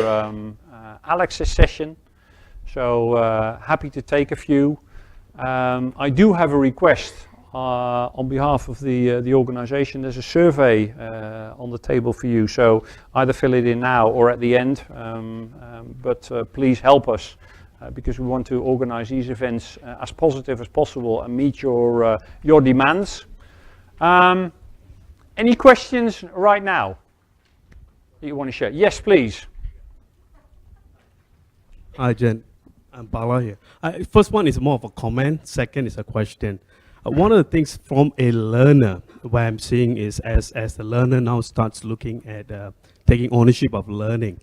Alex's session. So happy to take a few. I do have a request on behalf of the organization. There's a survey on the table for you, so either fill it in now or at the end, but please help us because we want to organize these events as positive as possible and meet your demands. Any questions right now that you want to share? Yes, please.
Hi, Jen. I'm Bala here. First one is more of a comment. Second is a question. One of the things from a learner, what I'm seeing is as the learner now starts looking at taking ownership of learning,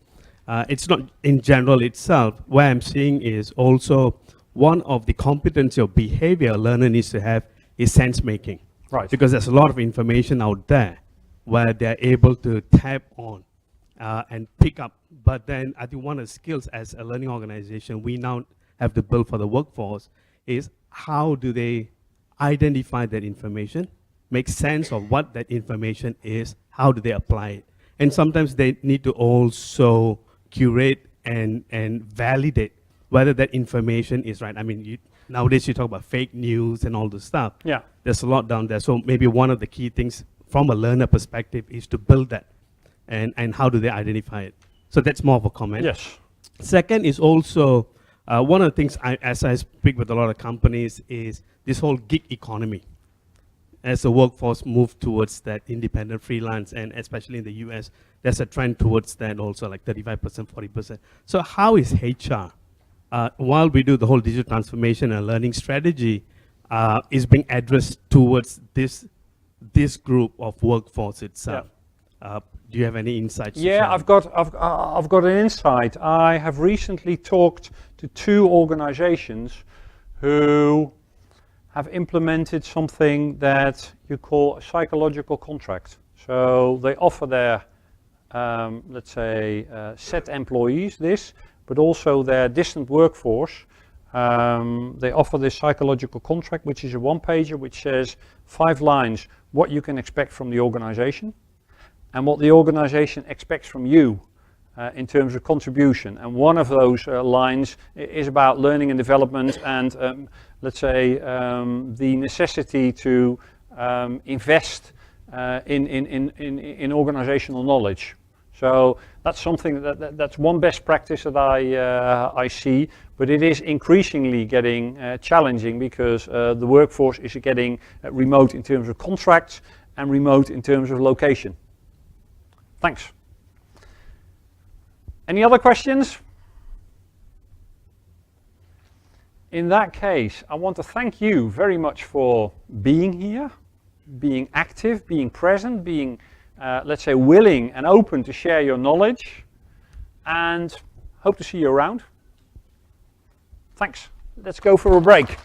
it's not in general itself. What I'm seeing is also one of the competency of behavior a learner needs to have is sense making.
Right.
Because there's a lot of information out there where they're able to tap on and pick up. But then I think one of the skills as a learning organization we now have to build for the workforce is how do they identify that information, make sense of what that information is, how do they apply it. And sometimes they need to also curate and validate whether that information is right. I mean, nowadays you talk about fake news and all this stuff.
Yeah.
There's a lot down there. So maybe one of the key things from a learner perspective is to build that. And how do they identify it? So that's more of a comment.
Yes.
Second is also, one of the things as I speak with a lot of companies is this whole gig economy. As the workforce move towards that independent freelance, and especially in the US, there's a trend towards that also, like 35%, 40%. So how is HR, while we do the whole digital transformation and learning strategy, is being addressed towards this group of workforce itself?
Yeah.
Do you have any insights?
Yeah, I've got an insight. I have recently talked to 2 organizations who have implemented something that you call a psychological contract. So they offer their, let's say, set employees this, but also their distant workforce. They offer this psychological contract, which is a one-pager, which says 5 lines what you can expect from the organization, and what the organization expects from you in terms of contribution. And one of those lines is about learning and development and, let's say, the necessity to invest in organizational knowledge. So that's something that's one best practice that I see, but it is increasingly getting challenging because the workforce is getting remote in terms of contracts and remote in terms of location. Thanks. Any other questions? In that case, I want to thank you very much for being here, being active, being present, being, let's say, willing and open to share your knowledge, and hope to see you around. Thanks. Let's go for a break.